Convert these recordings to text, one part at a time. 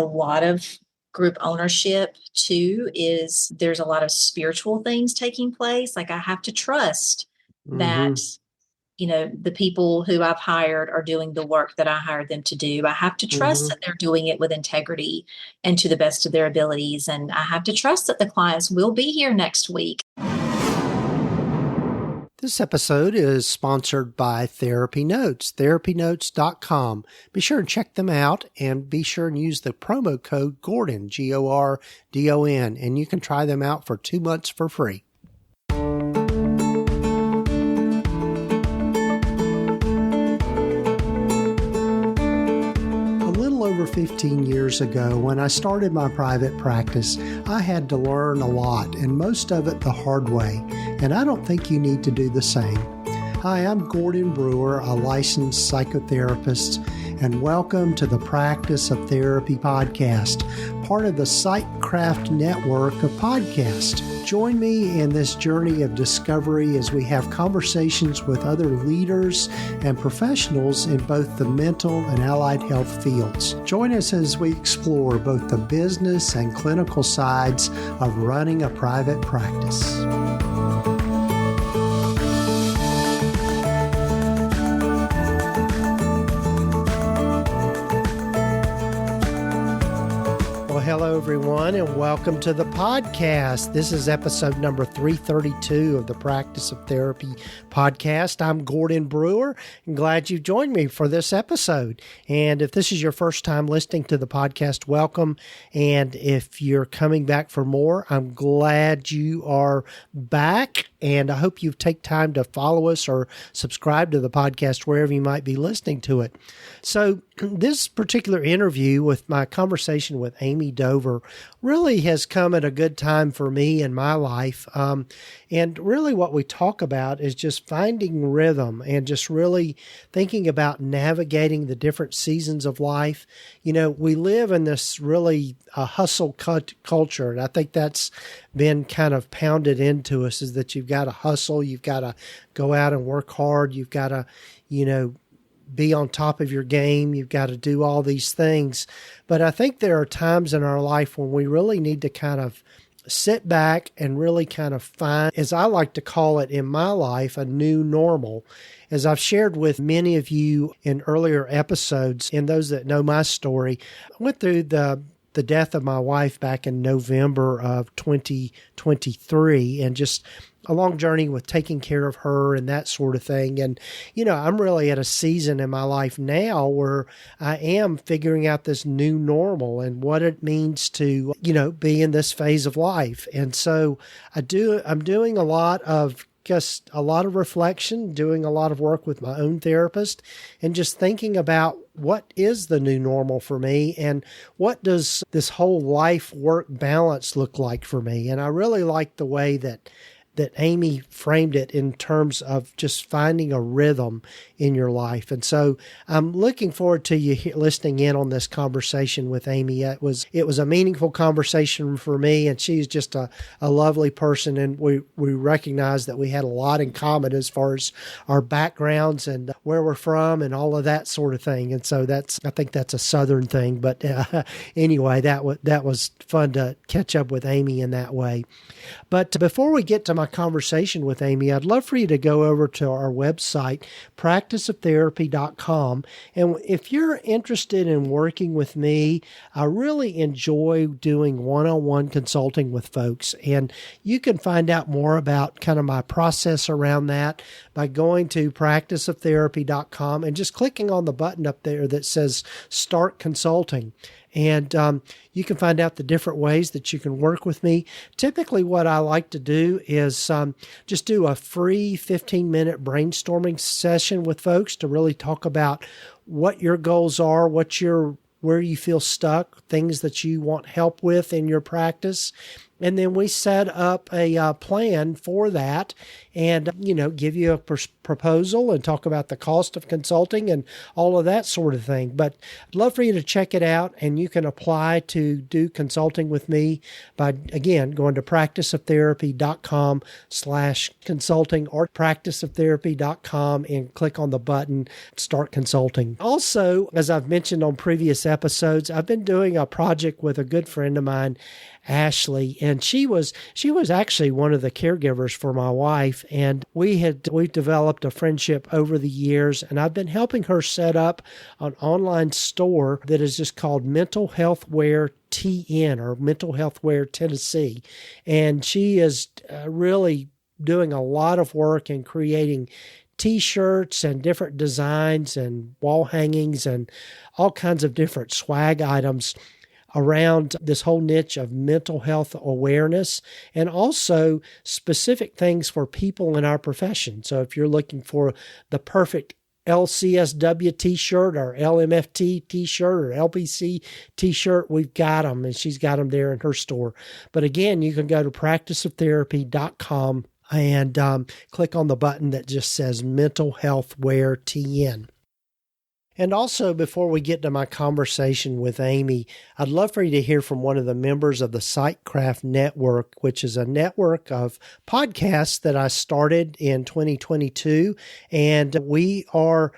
A lot of group ownership too is there's a lot of spiritual things taking place. Like I have to trust that, the people who I've hired are doing the work that I hired them to do. I have to trust that they're doing it with integrity and to the best of their abilities. And I have to trust that the clients will be here next week. This episode is sponsored by Therapy Notes, therapynotes.com. Be sure and check them out and be sure and use the promo code Gordon, Gordon, and you can try them out for 2 months for free. Over 15 years ago, when I started my private practice, I had to learn a lot, and most of it the hard way, and I don't think you need to do the same. Hi, I'm Gordon Brewer, a licensed psychotherapist, and welcome to the Practice of Therapy podcast, part of the Psychcraft network of podcasts. Join me in this journey of discovery as we have conversations with other leaders and professionals in both the mental and allied health fields. Join us as we explore both the business and clinical sides of running a private practice. Hello, everyone, and welcome to the podcast. This is episode number 332 of the Practice of Therapy podcast. I'm Gordon Brewer, and glad you've joined me for this episode. And if this is your first time listening to the podcast, welcome. And if you're coming back for more, I'm glad you are back. And I hope you take time to follow us or subscribe to the podcast wherever you might be listening to it. So this particular interview with my conversation with Amy Dover really has come at a good time for me in my life. And really what we talk about is just finding rhythm and just really thinking about navigating the different seasons of life. You know, we live in this really hustle culture, and I think that's been kind of pounded into us, is that you've got to hustle, you've got to go out and work hard, you've got to, be on top of your game. You've got to do all these things. But I think there are times in our life when we really need to kind of sit back and really kind of find, as I like to call it in my life, a new normal. As I've shared with many of you in earlier episodes, and those that know my story, I went through the death of my wife back in November of 2023, and just a long journey with taking care of her and that sort of thing. And, I'm really at a season in my life now where I am figuring out this new normal and what it means to, be in this phase of life. And so I'm doing a lot of reflection, doing a lot of work with my own therapist, and just thinking about what is the new normal for me and what does this whole life-work balance look like for me. And I really like the way that Amy framed it in terms of just finding a rhythm in your life. And so I'm looking forward to you listening in on this conversation with Amy. It was a meaningful conversation for me, and she's just a lovely person. And we recognize that we had a lot in common as far as our backgrounds and where we're from and all of that sort of thing. And so I think that's a Southern thing. But anyway, that was fun to catch up with Amy in that way. But before we get to my conversation with Amy, I'd love for you to go over to our website, practiceoftherapy.com. And if you're interested in working with me, I really enjoy doing one-on-one consulting with folks. And you can find out more about kind of my process around that by going to practiceoftherapy.com and just clicking on the button up there that says Start Consulting. And you can find out the different ways that you can work with me. Typically, what I like to do is just do a free 15-minute brainstorming session with folks to really talk about what your goals are, where you feel stuck, things that you want help with in your practice. And then we set up a plan for that and, give you a proposal and talk about the cost of consulting and all of that sort of thing. But I'd love for you to check it out, and you can apply to do consulting with me by, again, going to practiceoftherapy.com/consulting or practiceoftherapy.com and click on the button, Start Consulting. Also, as I've mentioned on previous episodes, I've been doing a project with a good friend of mine, Ashley, and she was actually one of the caregivers for my wife, and we've developed a friendship over the years, and I've been helping her set up an online store that is just called Mental Health Wear TN, or Mental Health Wear Tennessee, and she is really doing a lot of work in creating T-shirts and different designs and wall hangings and all kinds of different swag items around this whole niche of mental health awareness, and also specific things for people in our profession. So if you're looking for the perfect LCSW t-shirt or LMFT t-shirt or LPC t-shirt, we've got them, and she's got them there in her store. But again, you can go to practiceoftherapy.com and click on the button that just says Mental Health Wear TN. And also, before we get to my conversation with Amy, I'd love for you to hear from one of the members of the Sightcraft Network, which is a network of podcasts that I started in 2022. And we are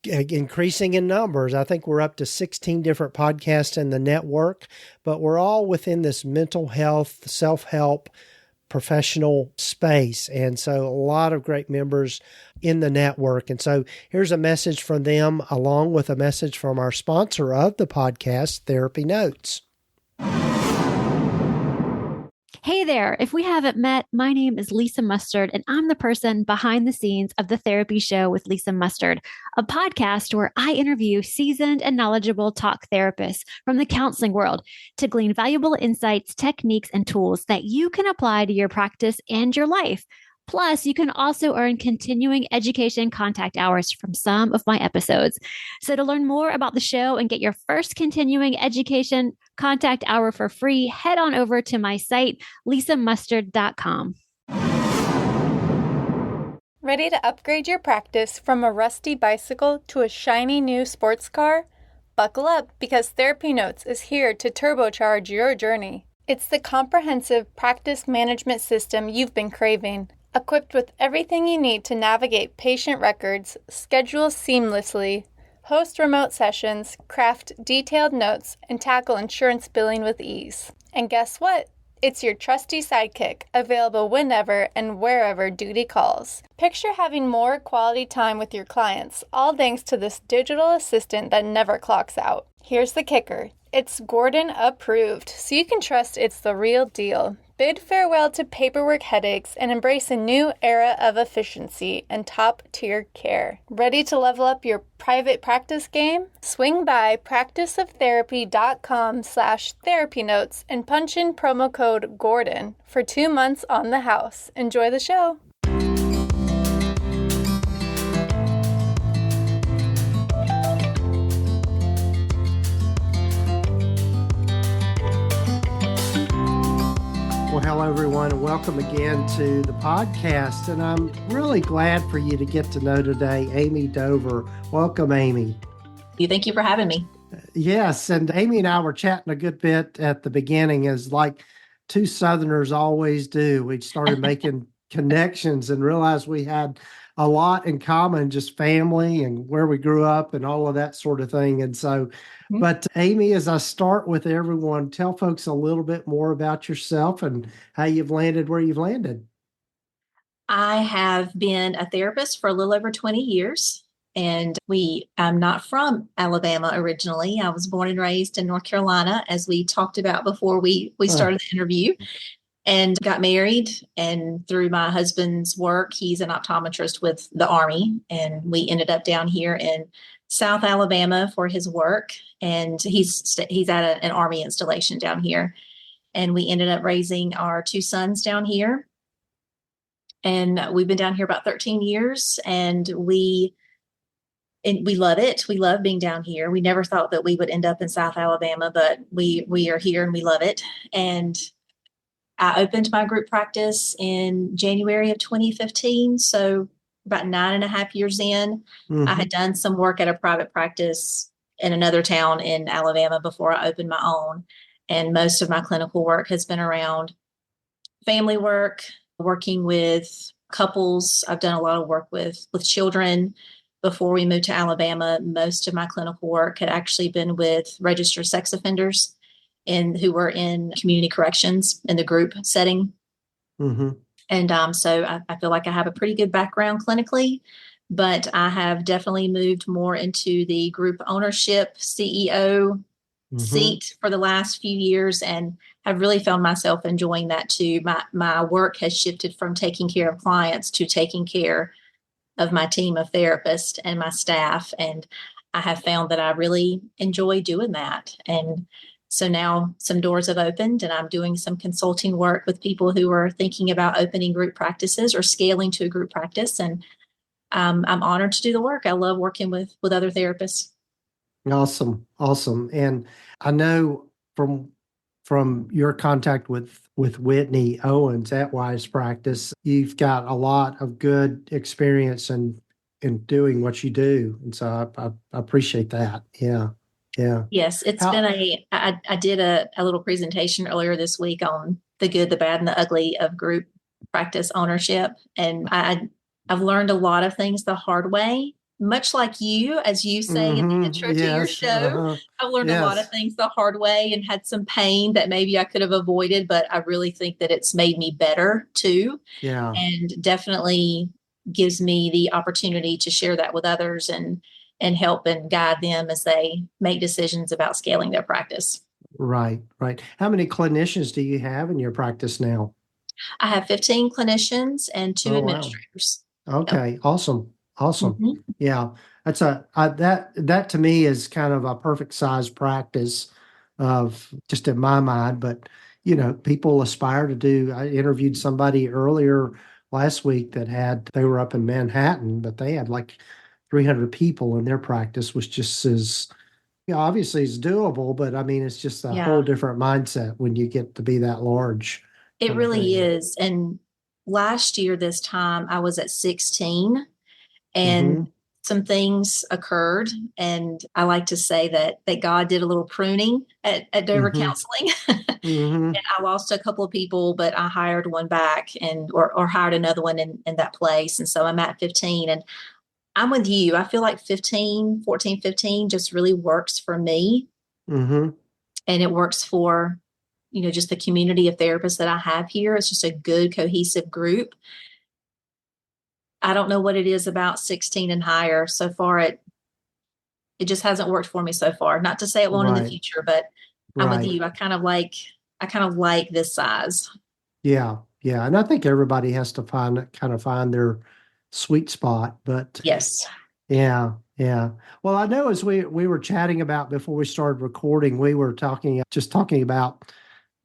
increasing in numbers. I think we're up to 16 different podcasts in the network, but we're all within this mental health, self-help, professional space. And so a lot of great members in the network. And so here's a message from them, along with a message from our sponsor of the podcast, Therapy Notes. Hey there. If we haven't met, my name is Lisa Mustard, and I'm the person behind the scenes of The Therapy Show with Lisa Mustard, a podcast where I interview seasoned and knowledgeable talk therapists from the counseling world to glean valuable insights, techniques, and tools that you can apply to your practice and your life. Plus, you can also earn continuing education contact hours from some of my episodes. So to learn more about the show and get your first continuing education contact hour for free, head on over to my site, lisamustard.com. Ready to upgrade your practice from a rusty bicycle to a shiny new sports car? Buckle up, because Therapy Notes is here to turbocharge your journey. It's the comprehensive practice management system you've been craving. Equipped with everything you need to navigate patient records, schedule seamlessly, host remote sessions, craft detailed notes, and tackle insurance billing with ease. And guess what? It's your trusty sidekick, available whenever and wherever duty calls. Picture having more quality time with your clients, all thanks to this digital assistant that never clocks out. Here's the kicker. It's Gordon approved, so you can trust it's the real deal. Bid farewell to paperwork headaches and embrace a new era of efficiency and top-tier care. Ready to level up your private practice game? Swing by practiceoftherapy.com/therapy notes and punch in promo code GORDON for 2 months on the house. Enjoy the show. Well, hello, everyone, and welcome again to the podcast. And I'm really glad for you to get to know today Amy Dover. Welcome, Amy. Thank you for having me. Yes, and Amy and I were chatting a good bit at the beginning, as like two Southerners always do. We started making connections and realized we had a lot in common, just family and where we grew up and all of that sort of thing. And so, but Amy, as I start with everyone, tell folks a little bit more about yourself and how you've landed where you've landed. I have been a therapist for a little over 20 years, and I'm not from Alabama originally. I was born and raised in North Carolina, as we talked about before we started the interview, and got married. And through my husband's work, he's an optometrist with the Army, and we ended up down here in South Alabama for his work. And he's at an Army installation down here. And we ended up raising our two sons down here. And we've been down here about 13 years, and we love it. We love being down here. We never thought that we would end up in South Alabama, but we are here and we love it. And I opened my group practice in January of 2015. So about 9.5 years in, I had done some work at a private practice in another town in Alabama before I opened my own. And most of my clinical work has been around family work, working with couples. I've done a lot of work with children. Before we moved to Alabama, most of my clinical work had actually been with registered sex offenders and who were in community corrections in the group setting. And so I feel like I have a pretty good background clinically, but I have definitely moved more into the group ownership CEO seat for the last few years, and have really found myself enjoying that too. My work has shifted from taking care of clients to taking care of my team of therapists and my staff. And I have found that I really enjoy doing that. And so now some doors have opened, and I'm doing some consulting work with people who are thinking about opening group practices or scaling to a group practice. And I'm honored to do the work. I love working with other therapists. Awesome. Awesome. And I know from your contact with Whitney Owens at Wise Practice, you've got a lot of good experience in doing what you do. And so I appreciate that. Yeah. Yeah. Yes, it's How, been I did a little presentation earlier this week on the good, the bad, and the ugly of group practice ownership. And I've learned a lot of things the hard way, much like you, as you say in the intro to your yes. show. I've learned a lot of Yes. things the hard way and had some pain that maybe I could have avoided, but I really think that it's made me better too. Yeah. And definitely gives me the opportunity to share that with others and help and guide them as they make decisions about scaling their practice. Right. Right. How many clinicians do you have in your practice now? I have 15 clinicians and two Oh, wow. administrators. Yep. Okay, awesome. Awesome. Mhm. Yeah. That's that to me is kind of a perfect size practice of just in my mind, but people aspire to do. I interviewed somebody earlier last week they were up in Manhattan, but they had like 300 people and their practice was just as, obviously it's doable, but I mean, it's just a whole Yeah, different mindset when you get to be that large it kind of really thing. is. And last year, this time, I was at 16, and Mm-hmm. some things occurred. And I like to say that God did a little pruning at Dover Mm-hmm. Counseling. Mm-hmm. And I lost a couple of people, but I hired one back or hired another one in that place. And so I'm at 15, and I'm with you. I feel like 14, 15 just really works for me, Mm-hmm. and it works for, just the community of therapists that I have here. It's just a good cohesive group. I don't know what it is about 16 and higher. So far it just hasn't worked for me so far. Not to say it won't in the Right. future, but I'm with Right. you. I kind of like this size. Yeah. Yeah. And I think everybody has to find their sweet spot. But Yes. yeah. Yeah. Well, I know as we were chatting about before we started recording, we were talking about,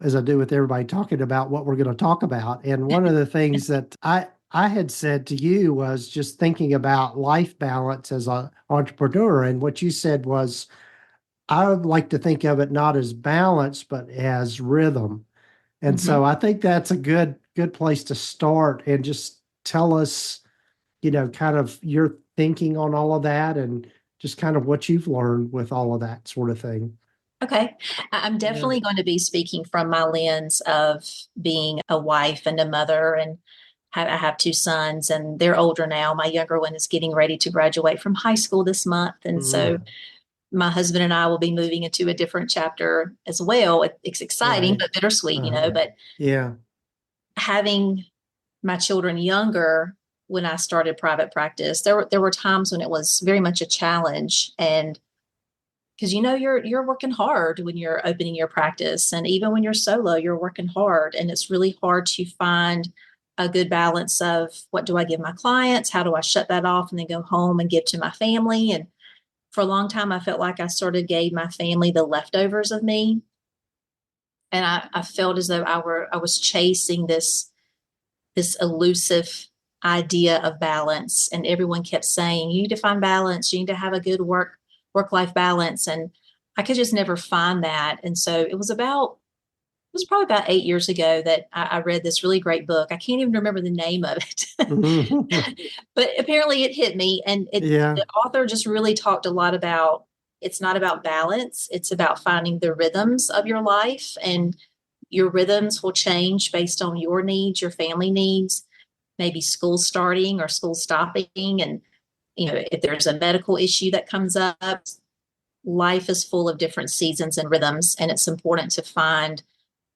as I do with everybody, talking about what we're going to talk about. And one of the things that I had said to you was just thinking about life balance as an entrepreneur. And what you said was, I would like to think of it not as balance, but as rhythm. And Mhm. so I think that's a good place to start and just tell us, kind of your thinking on all of that and just kind of what you've learned with all of that sort of thing. Okay. I'm Yeah. definitely going to be speaking from my lens of being a wife and a mother, and I have two sons, and they're older now. My younger one is getting ready to graduate from high school this month. And so Mm, my husband and I will be moving into a different chapter as well. It's exciting, right. but bittersweet, Uh-huh. but Yeah. having my children younger, when I started private practice, there were times when it was very much a challenge. And because you're working hard when you're opening your practice, and even when you're solo you're working hard, and it's really hard to find a good balance of what do I give my clients, how do I shut that off and then go home and give to my family. And for a long time I felt like I sort of gave my family the leftovers of me, and I felt as though I was chasing this elusive idea of balance. And everyone kept saying, you need to find balance. You need to have a good work life balance. And I could just never find that. And so it was about was probably about 8 years ago that I read this really great book. I can't even remember the name of it, but apparently it hit me. And Yeah. the author just really talked a lot about it's not about balance, it's about finding the rhythms of your life. And your rhythms will change based on your needs, your family needs, maybe school starting or school stopping. And, if there's a medical issue that comes up, life is full of different seasons and rhythms. And it's important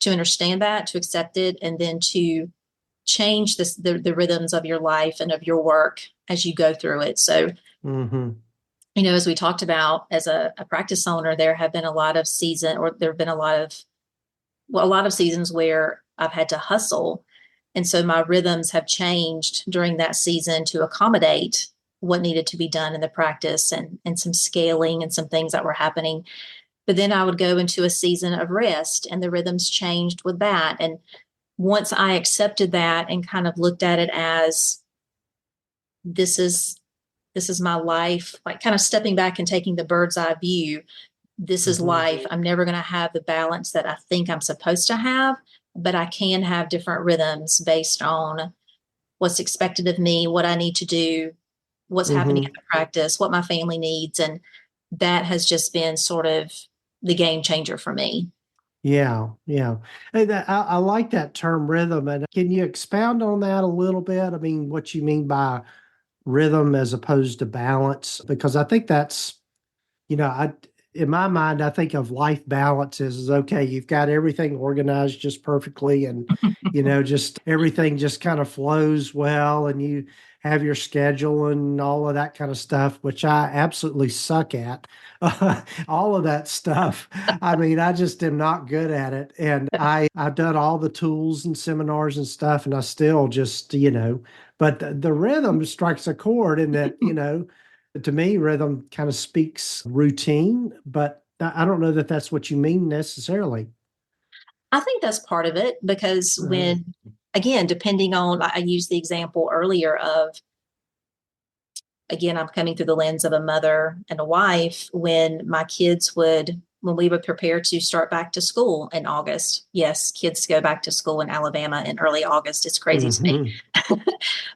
to understand that, to accept it, and then to change the rhythms of your life and of your work as you go through it. So, Mm-hmm. as we talked about as a practice owner, there have been a lot of a lot of seasons where I've had to hustle. And so my rhythms have changed during that season to accommodate what needed to be done in the practice and some scaling and some things that were happening. But then I would go into a season of rest and the rhythms changed with that. And once I accepted that and kind of looked at it as this is my life, like kind of stepping back and taking the bird's eye view, this is life. I'm never going to have the balance that I think I'm supposed to have, but I can have different rhythms based on what's expected of me, what I need to do, what's happening in the practice, what my family needs. And that has just been sort of the game changer for me. Yeah, yeah. And I like that term rhythm. And can you expound on that a little bit? I mean, what you mean by rhythm as opposed to balance? Because I think that's, in my mind, I think of life balance as okay, you've got everything organized just perfectly and, just everything just kind of flows well and you have your schedule and all of that kind of stuff, which I absolutely suck at. All of that stuff. I mean, I just am not good at it. And I've done all the tools and seminars and stuff, and I still just, but the rhythm strikes a chord in that, to me, rhythm kind of speaks routine, but I don't know that that's what you mean necessarily. I think that's part of it because again, depending on, I used the example earlier of, again, I'm coming through the lens of a mother and a wife when when we would prepare to start back to school in August. Yes, kids go back to school in Alabama in early August. It's crazy to me.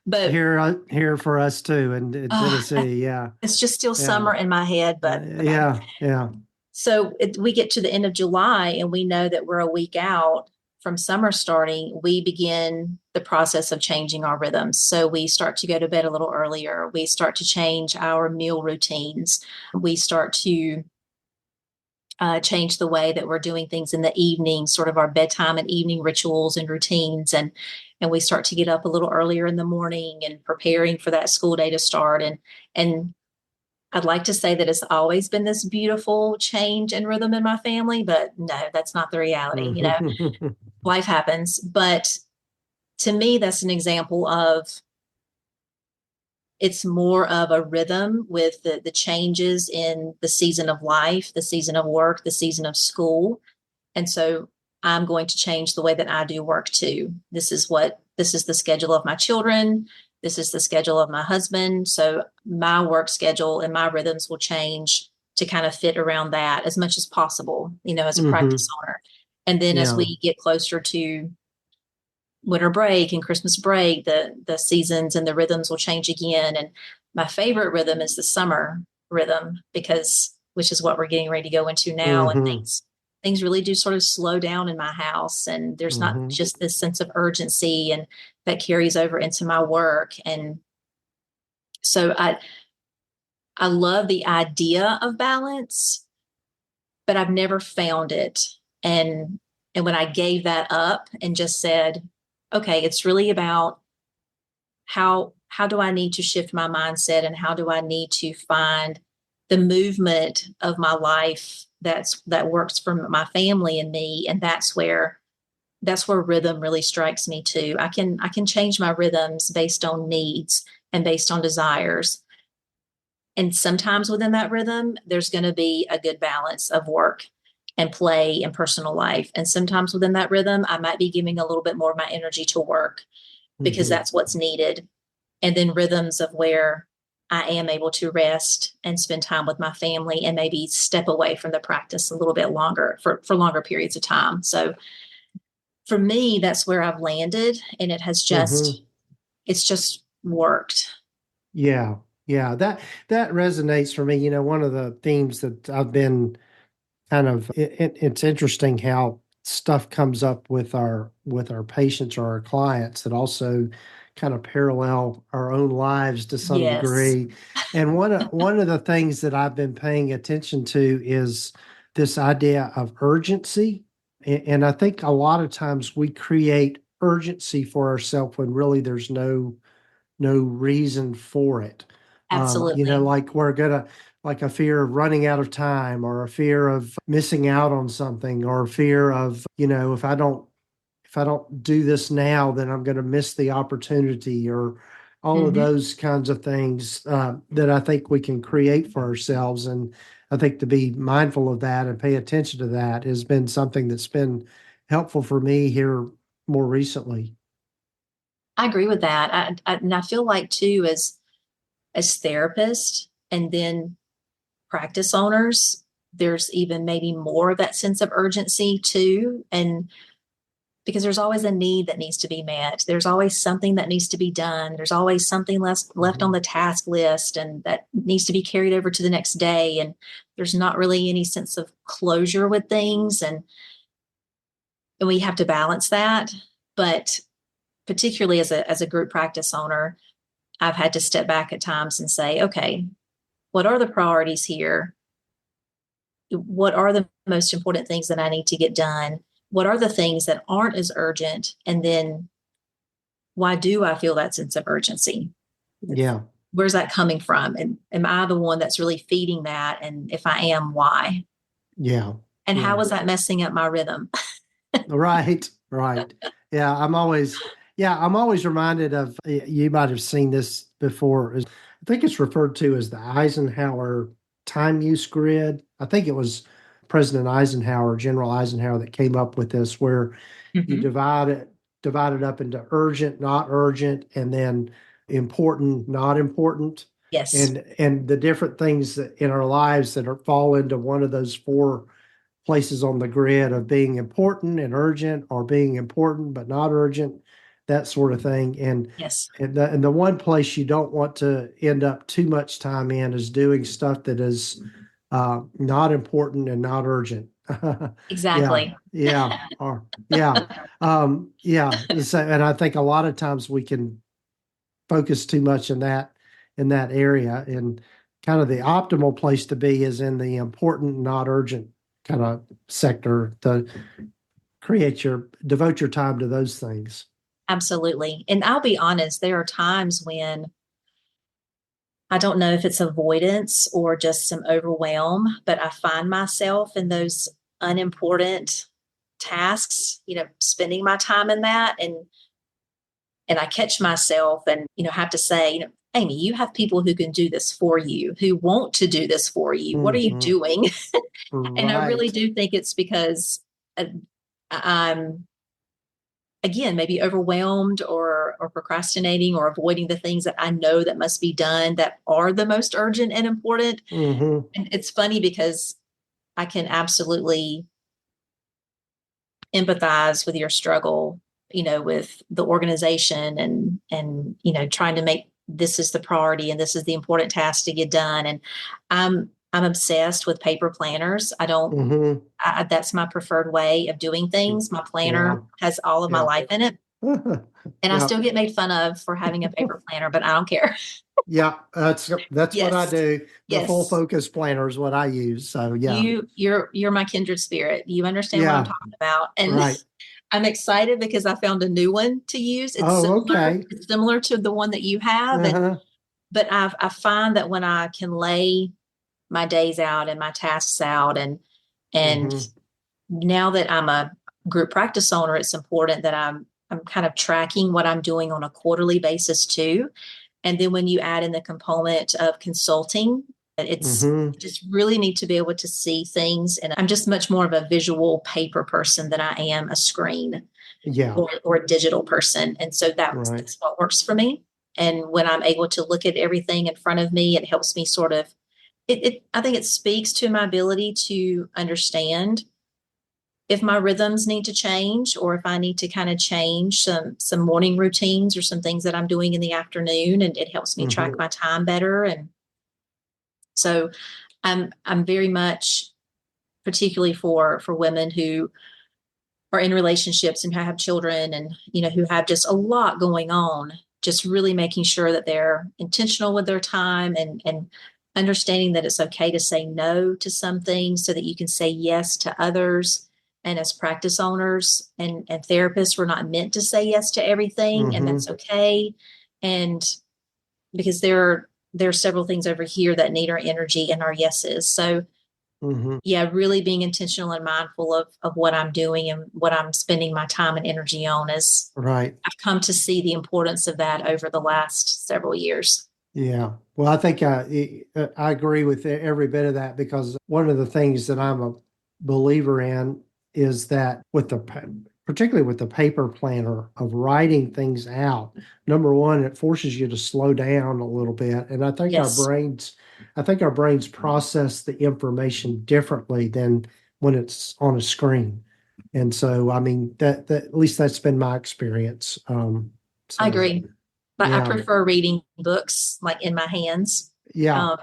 But here for us too, in Tennessee. Yeah. It's just still Yeah. summer in my head, but okay. Yeah. Yeah. So we get to the end of July and we know that we're a week out from summer starting. We begin the process of changing our rhythms. So we start to go to bed a little earlier. We start to change our meal routines. We start to change the way that we're doing things in the evening, sort of our bedtime and evening rituals and routines. And we start to get up a little earlier in the morning and preparing for that school day to start. And I'd like to say that it's always been this beautiful change and rhythm in my family, but no, that's not the reality. Life happens. But to me, that's an example of it's more of a rhythm with the changes in the season of life, the season of work, the season of school. And so I'm going to change the way that I do work too. This is the schedule of my children. This is the schedule of my husband. So my work schedule and my rhythms will change to kind of fit around that as much as possible, as a practice owner. And then as we get closer to winter break and Christmas break, the seasons and the rhythms will change again. And my favorite rhythm is the summer rhythm which is what we're getting ready to go into now. And things really do sort of slow down in my house. And there's not just this sense of urgency and that carries over into my work. And so I love the idea of balance, but I've never found it. And when I gave that up and just said, okay, it's really about how do I need to shift my mindset and how do I need to find the movement of my life that works for my family and me. And that's where rhythm really strikes me too. I can change my rhythms based on needs and based on desires. And sometimes within that rhythm, there's going to be a good balance of work and play and personal life. And sometimes within that rhythm, I might be giving a little bit more of my energy to work because that's what's needed. And then rhythms of where I am able to rest and spend time with my family and maybe step away from the practice a little bit longer for longer periods of time. So for me, that's where I've landed, and Mm-hmm. it's just worked. Yeah. Yeah. That resonates for me. One of the themes that I've been it's interesting how stuff comes up with our patients or our clients that also kind of parallel our own lives to some Yes, degree. And one of the things that I've been paying attention to is this idea of urgency. And I think a lot of times we create urgency for ourselves when really there's no reason for it. absolutely. Like like a fear of running out of time or a fear of missing out on something or a fear of, if I don't do this now, then I'm going to miss the opportunity or all of Hmm. those kinds of things that I think we can create for ourselves. And I think to be mindful of that and pay attention to that has been something that's been helpful for me here more recently. I agree with that. And I feel like too, as therapists and then practice owners, there's even maybe more of that sense of urgency too. And because there's always a need that needs to be met. There's always something that needs to be done. There's always something left on Mhm. the task list and that needs to be carried over to the next day. And there's not really any sense of closure with things. And we have to balance that. But particularly as a group practice owner, I've had to step back at times and say, okay, what are the priorities here? What are the most important things that I need to get done? What are the things that aren't as urgent? And then why do I feel that sense of urgency? Yeah. Where's that coming from? And am I the one that's really feeding that? And if I am, why? Yeah. And how Yeah. is that messing up my rhythm? Right, right. Yeah, I'm always reminded of, you might have seen this before. I think it's referred to as the Eisenhower time use grid. I think it was President Eisenhower, General Eisenhower, that came up with this, where you Mm-hmm. divide it up into urgent, not urgent, and then important, not important. Yes. And the different things that in our lives that fall into one of those four places on the grid of being important and urgent or being important but not urgent, that sort of thing. Yes. And the one place you don't want to end up too much time in is doing stuff that is not important and not urgent. Yeah, Exactly. yeah, or yeah, yeah. So, and I think a lot of times we can focus too much in that area, and kind of the optimal place to be is in the important, not urgent kind of sector to devote your time to those things. Absolutely. And I'll be honest, there are times when I don't know if it's avoidance or just some overwhelm, but I find myself in those unimportant tasks, spending my time in that. And I catch myself and, have to say, Amy, you have people who can do this for you, who want to do this for you. What are you Hmm. doing? And I really Right. do think it's because I'm, again, maybe overwhelmed or procrastinating or avoiding the things that I know that must be done that are the most urgent and important. Hmm. And it's funny because I can absolutely empathize with your struggle, with the organization and trying to make this is the priority and this is the important task to get done. And I'm obsessed with paper planners. I don't Hmm. that's my preferred way of doing things. My Yeah. planner has all of my Yeah. life in it. And I Yeah. still get made fun of for having a paper planner, but I don't care. Yeah. That's what I Yes. do. The full Yes. focus planner is what I use. So yeah. You're my kindred spirit. You understand what I'm Yeah. talking about. And Right. I'm excited because I found a new one to use. Oh, okay. It's similar to the one that you have. Uh-huh. But I find that when I can lay my days out and my tasks out and Hmm. now that I'm a group practice owner, it's important that I'm kind of tracking what I'm doing on a quarterly basis too. And then when you add in the component of consulting, it's Hmm. just really need to be able to see things. And I'm just much more of a visual paper person than I am a screen Yeah. or a digital person. And so Right. that's what works for me. And when I'm able to look at everything in front of me, it helps me sort of I think it speaks to my ability to understand if my rhythms need to change, or if I need to kind of change some morning routines or some things that I'm doing in the afternoon, and it helps me track my time better. And so I'm very much, particularly for women who are in relationships and have children, and who have just a lot going on, just really making sure that they're intentional with their time, and understanding that it's okay to say no to some things so that you can say yes to others. And as practice owners and therapists, we're not meant to say yes to everything, and that's okay. And because there are several things over here that need our energy and our yeses. So yeah, really being intentional and mindful of what I'm doing and what I'm spending my time and energy on, is Right. I've come to see the importance of that over the last several years. Yeah. Well, I think I agree with every bit of that, because one of the things that I'm a believer in is that particularly with the paper planner, of writing things out. Number one, it forces you to slow down a little bit, and Yes, I think our brains process the information differently than when it's on a screen. And so, I mean, that at least that's been my experience. I So agree. But I yeah, prefer reading books like in my hands. yeah, Um,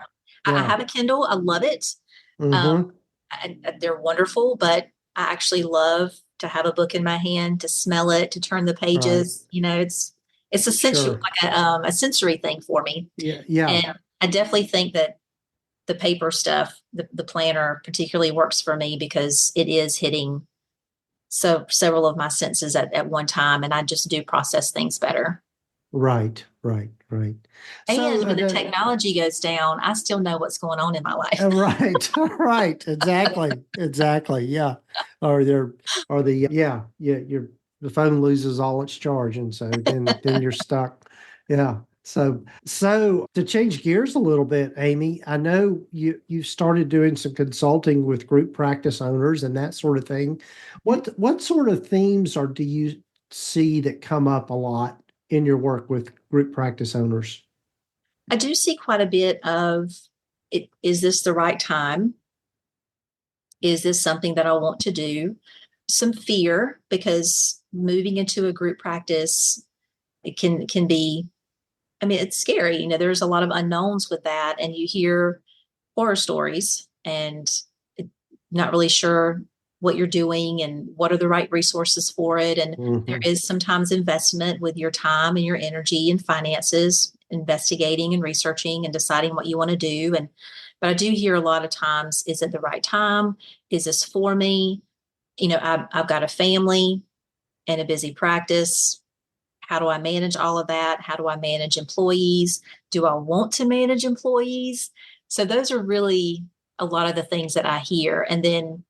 I yeah. have a Kindle. I love it. Um, Mm-hmm. they're wonderful, but I actually love to have a book in my hand, to smell it, to turn the Right. pages. It's essential, Sure. like a sensory thing for me. Yeah. Yeah. And I definitely think that the paper stuff, the planner particularly works for me, because it is hitting several of my senses at one time, and I just do process things better. Right. Right. Right. So And when the technology goes down, I still know what's going on in my life. right. Right. Exactly. Exactly. Yeah. Or there, or yeah. The phone loses all its charge, and so then you're stuck. Yeah. So to change gears a little bit, Amy, I know you started doing some consulting with group practice owners and that sort of thing. What sort of themes do you see that come up a lot in your work with group practice owners? I do see quite a bit of it. Is this the right time? Is this something that I want to do? Some fear, because moving into a group practice, it can be, I mean, it's scary. There's a lot of unknowns with that, and you hear horror stories, and not really sure what you're doing and what are the right resources for it. And there Hmm. is sometimes investment with your time and your energy and finances, investigating and researching and deciding what you want to do. But I do hear a lot of times, is it the right time? Is this for me? I've got a family and a busy practice. How do I manage all of that? How do I manage employees? Do I want to manage employees? So those are really a lot of the things that I hear. And then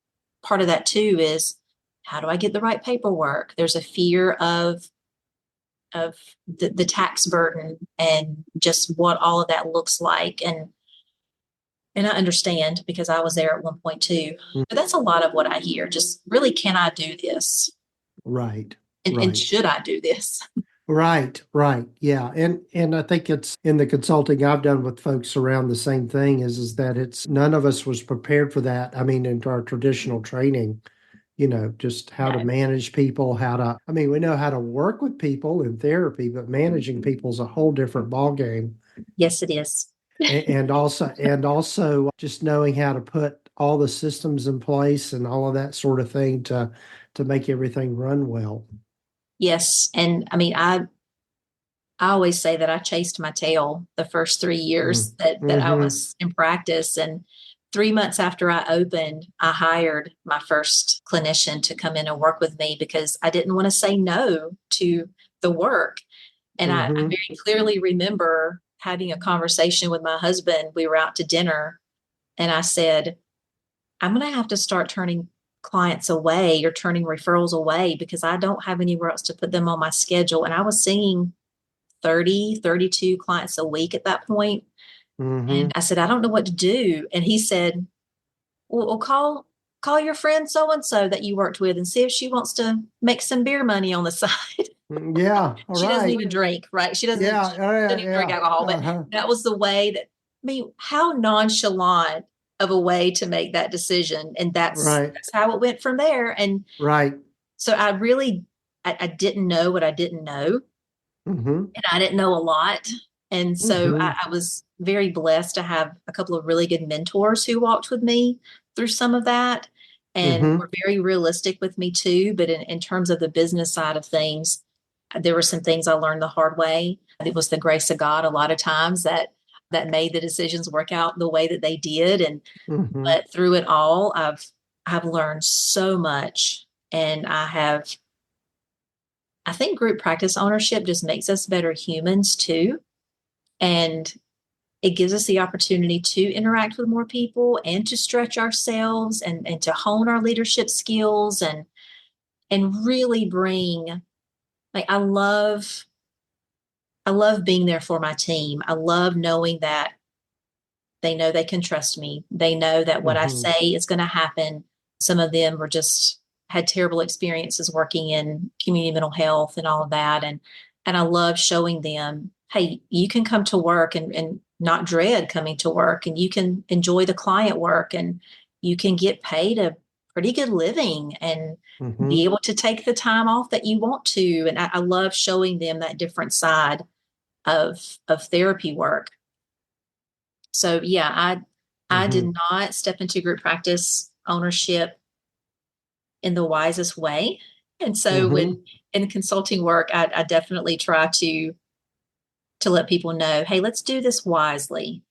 part of that too is, how do I get the right paperwork? There's a fear of the tax burden and just what all of that looks like. And I understand, because I was there at one point too. But that's a lot of what I hear. Just really, can I do this? Right. And Right. should I do this? Right, right. Yeah. And I think it's in the consulting I've done with folks around the same thing, is that it's none of us was prepared for that. I mean, into our traditional training, just how to No. manage people, I mean, we know how to work with people in therapy, but managing people is a whole different ballgame. Yes, it is. And also just knowing how to put all the systems in place and all of that sort of thing to make everything run well. Yes. And I mean, I always say that I chased my tail the first 3 years that I Mm-hmm. was in practice. And 3 months after I opened, I hired my first clinician to come in and work with me, because I didn't want to say no to the work. And I Mm-hmm. very clearly remember having a conversation with my husband. We were out to dinner, and I said, I'm going to have to start turning clients away, or turning referrals away, because I don't have anywhere else to put them on my schedule. And I was seeing 30, 32 clients a week at that point. Mm-hmm. And I said, I don't know what to do. And he said, well, call your friend so and so that you worked with, and see if she wants to make some beer money on the side. Yeah. All She doesn't right. even drink, right? Yeah. She Oh, yeah. doesn't even drink Yeah. alcohol. But Uh-huh. that was the way that, I mean, how nonchalant of a way to make that decision. And Right. that's how it went from there. And Right. so I didn't know what I didn't know, Mm-hmm. and I didn't know a lot. And so Mm-hmm. I was very blessed to have a couple of really good mentors who walked with me through some of that and Mm-hmm. were very realistic with me too. But in terms of the business side of things, there were some things I learned the hard way. It was the grace of God a lot of times that made the decisions work out the way that they did. And Mm-hmm. but through it all, I've learned so much, and I think group practice ownership just makes us better humans too. And it gives us the opportunity to interact with more people and to stretch ourselves and to hone our leadership skills and really bring, like, I love being there for my team. I love knowing that they know they can trust me. They know that what I Mm-hmm. say is going to happen. Some of them were just had terrible experiences working in community mental health and all of that. And I love showing them, hey, you can come to work and not dread coming to work, and you can enjoy the client work, and you can get paid a pretty good living and Mm-hmm. be able to take the time off that you want to. And I love showing them that different side of therapy work. So yeah, I did Mm-hmm. not step into group practice ownership in the wisest way. And so when Mm-hmm. in consulting work, I definitely try to let people know, hey, let's do this wisely.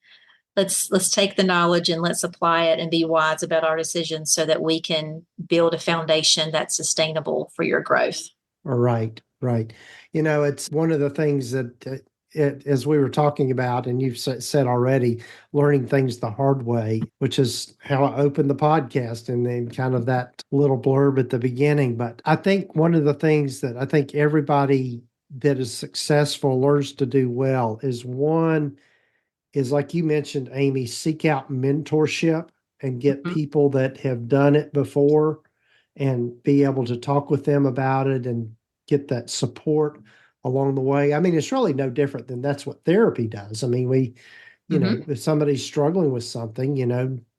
Let's take the knowledge and let's apply it and be wise about our decisions so that we can build a foundation that's sustainable for your growth. Right, right. It's one of the things that as we were talking about, and you've said already, learning things the hard way, which is how I opened the podcast and then kind of that little blurb at the beginning. But I think one of the things that I think everybody that is successful learns to do well is like you mentioned, Amy, seek out mentorship and get Mhm. people that have done it before and be able to talk with them about it and get that support along the way. I mean, it's really no different than that's what therapy does. I mean, Mhm. if somebody's struggling with something,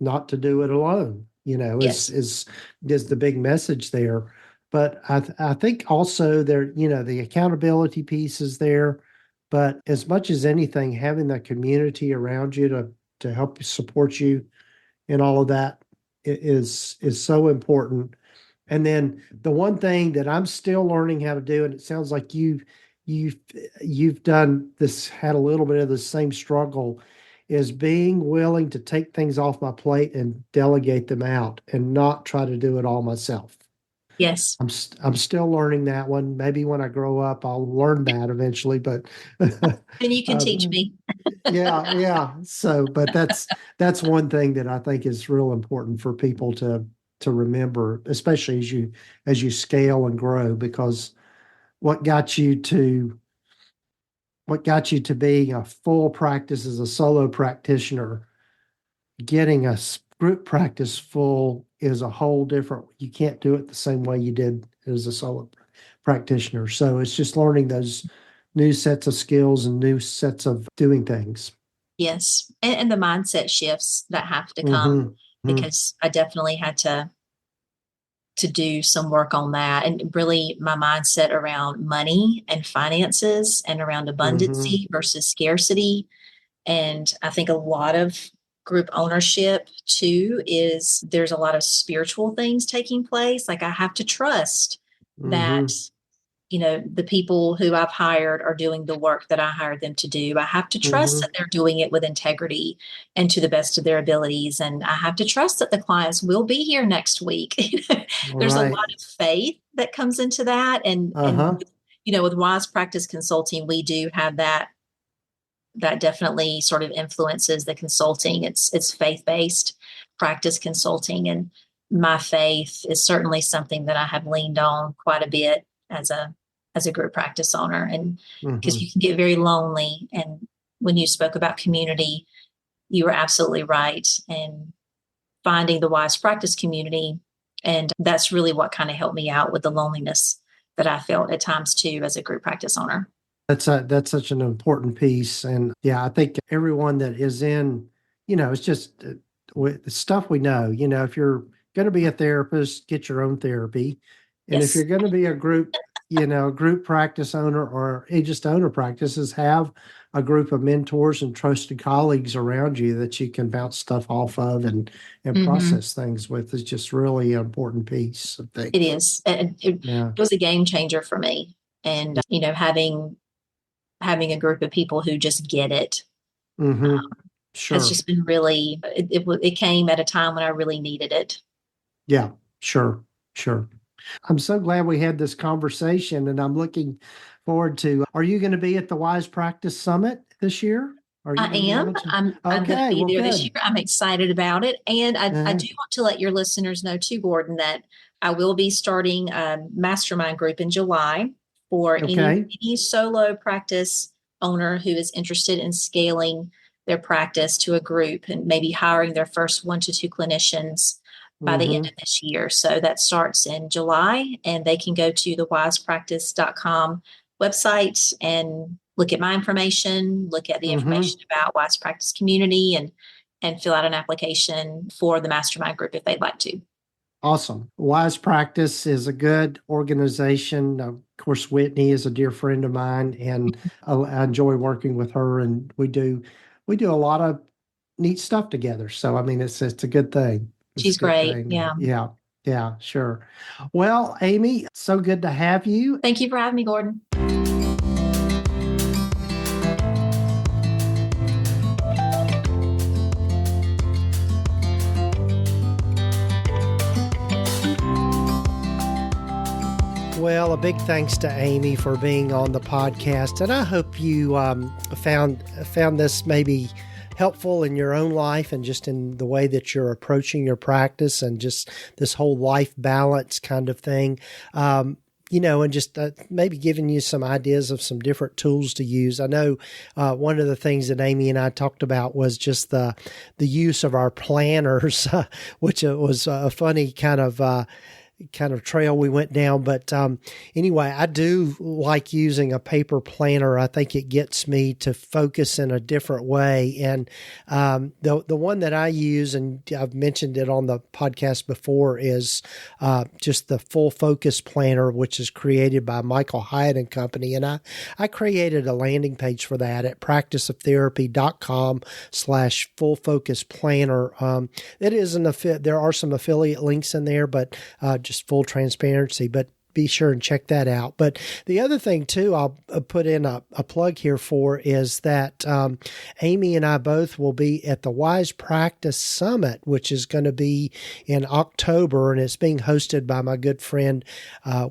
not to do it alone, Yes. is the big message there. But I think also there, the accountability piece is there. But as much as anything, having that community around you to help support you in all of that is so important. And then the one thing that I'm still learning how to do, and it sounds like you've you've done this, had a little bit of the same struggle, is being willing to take things off my plate and delegate them out and not try to do it all myself. Yes. I'm still learning that one. Maybe when I grow up, I'll learn that eventually. But And you can teach um, me. yeah, yeah. So, but that's one thing that I think is real important for people to remember, especially as you scale and grow, because what got you to what got you to being a full practice as a solo practitioner, getting a group practice full is a whole different. You can't do it the same way you did as a solo practitioner. So it's just learning those new sets of skills and new sets of doing things. Yes. And the mindset shifts that have to come Mm-hmm. because I definitely had to do some work on that, and really my mindset around money and finances and around Mm-hmm. abundancy versus scarcity. And I think a lot of group ownership too is there's a lot of spiritual things taking place. Like I have to trust that, Mm-hmm. the people who I've hired are doing the work that I hired them to do. I have to trust Mm-hmm. that they're doing it with integrity and to the best of their abilities. And I have to trust that the clients will be here next week. All There's a right. lot of faith that comes into that. And Uh-huh. with Wise Practice Consulting, we do have that definitely sort of influences the consulting. It's faith-based practice consulting, and my faith is certainly something that I have leaned on quite a bit as a group practice owner, and because Mm-hmm. you can get very lonely. And when you spoke about community, you were absolutely right. And finding the Wise Practice community, and that's really what kind of helped me out with the loneliness that I felt at times too as a group practice owner. That's such an important piece. And yeah, I think everyone that is in, it's just with the stuff we know. If you're going to be a therapist, get your own therapy. And if Yes. you're going to be a group practice owner or just owner practices, have a group of mentors and trusted colleagues around you that you can bounce stuff off of and Hmm. process things with is just really an important piece, I It think. is. It Yeah. was a game changer for me. And, having a group of people who just get it Mm-hmm. has Sure. just been really, it came at a time when I really needed it. Yeah. Sure. Sure. I'm so glad we had this conversation, and I'm looking forward to. Are you going to be at the Wise Practice Summit this year? Are you I going to be am. able to? I'm going to Okay, be well, there this year. good. I'm excited about it, and I Uh, do want to let your listeners know too, Gordon, that I will be starting a mastermind group in July for okay. any solo practice owner who is interested in scaling their practice to a group and maybe hiring their first 1 to 2 clinicians by the end Mm-hmm. of this year. So that starts in July, and they can go to the wisepractice.com website and look at my information, look at the Mm-hmm. information about Wise Practice Community, and fill out an application for the mastermind group if they'd like to. Awesome. Wise Practice is a good organization. Of course, Whitney is a dear friend of mine, and I enjoy working with her. And we do a lot of neat stuff together. So I mean, it's a good thing. It's a She's good great. thing. Yeah. Yeah. Yeah. Sure. Well, Amy, so good to have you. Thank you for having me, Gordon. Well, a big thanks to Amy for being on the podcast, and I hope you found this maybe helpful in your own life and just in the way that you're approaching your practice and just this whole life balance kind of thing. And just maybe giving you some ideas of some different tools to use. I know one of the things that Amy and I talked about was just the use of our planners, which was a funny kind of trail we went down. But anyway, I do like using a paper planner. I think it gets me to focus in a different way. And the one that I use, and I've mentioned it on the podcast before, is just the Full Focus Planner, which is created by Michael Hyatt and Company. And I created a landing page for that at practiceoftherapy.com/full focus planner. It is there are some affiliate links in there, but just full transparency, but be sure and check that out. But the other thing too, I'll put in a plug here for is that Amy and I both will be at the Wise Practice Summit, which is going to be in October, and it's being hosted by my good friend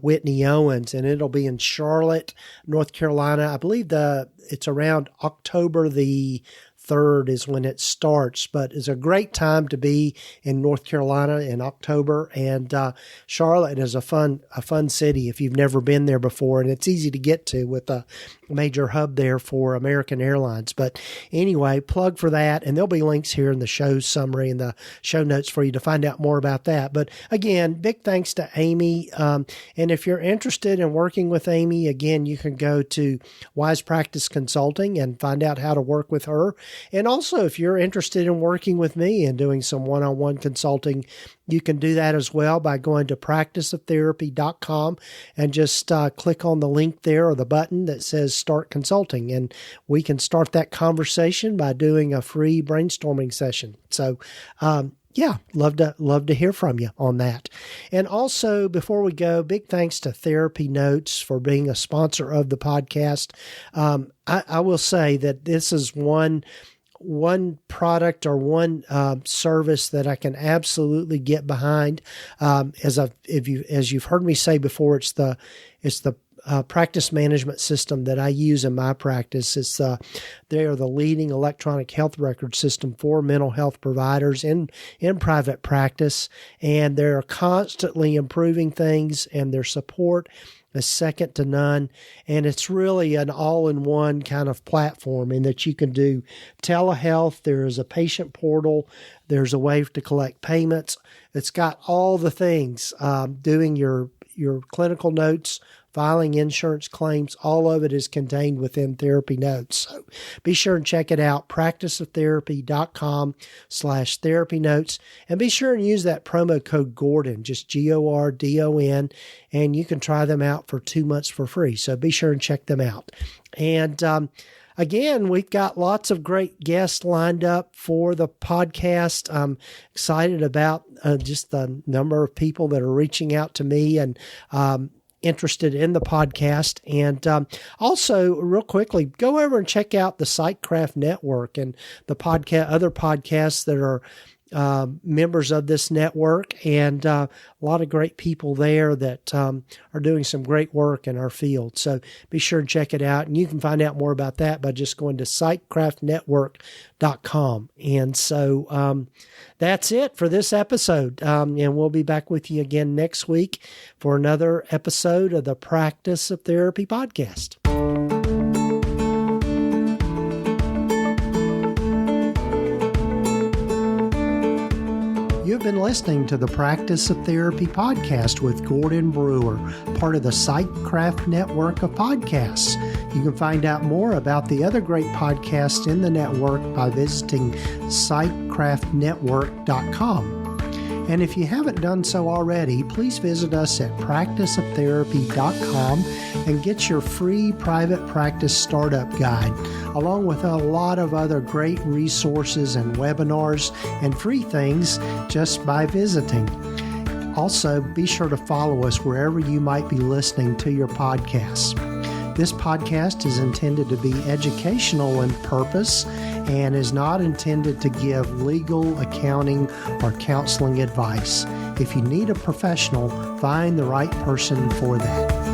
Whitney Owens, and it'll be in Charlotte, North Carolina. I believe it's around October the 3rd is when it starts, but it's a great time to be in North Carolina in October. And Charlotte is a fun city if you've never been there before, and it's easy to get to with a major hub there for American Airlines. But anyway, plug for that, and there'll be links here in the show summary and the show notes for you to find out more about that. But again, big thanks to Amy. And if you're interested in working with Amy, again, you can go to Wise Practice Consulting and find out how to work with her. And also, if you're interested in working with me and doing some one-on-one consulting, you can do that as well by going to practiceoftherapy.com and just click on the link there or the button that says Start Consulting. And we can start that conversation by doing a free brainstorming session. So, yeah, love to hear from you on that. And also, before we go, big thanks to Therapy Notes for being a sponsor of the podcast. I will say that this is one product or one service that I can absolutely get behind. As you've heard me say before, it's the practice management system that I use in my practice. They are the leading electronic health record system for mental health providers in private practice, and they're constantly improving things, and their support is second to none. And it's really an all-in-one kind of platform in that you can do telehealth. There is a patient portal. There's a way to collect payments. It's got all the things, doing your clinical notes filing insurance claims. All of it is contained within Therapy Notes. So be sure and check it out, practiceoftherapy.com/therapy notes. And be sure and use that promo code Gordon, just GORDON, and you can try them out for 2 months for free. So be sure and check them out. And again, we've got lots of great guests lined up for the podcast. I'm excited about just the number of people that are reaching out to me and interested in the podcast. And also, real quickly, go over and check out the Psychcraft Network and the other podcasts that are members of this network, and a lot of great people there that are doing some great work in our field. So be sure and check it out. And you can find out more about that by just going to psychcraftnetwork.com. And so that's it for this episode. And we'll be back with you again next week for another episode of the Practice of Therapy podcast. You've been listening to the Practice of Therapy podcast with Gordon Brewer, part of the Psychcraft network of podcasts. You can find out more about the other great podcasts in the network by visiting psychcraftnetwork.com. And if you haven't done so already, please visit us at practiceoftherapy.com and get your free private practice startup guide, along with a lot of other great resources and webinars and free things just by visiting. Also, be sure to follow us wherever you might be listening to your podcasts. This podcast is intended to be educational in purpose and is not intended to give legal, accounting, or counseling advice. If you need a professional, find the right person for that.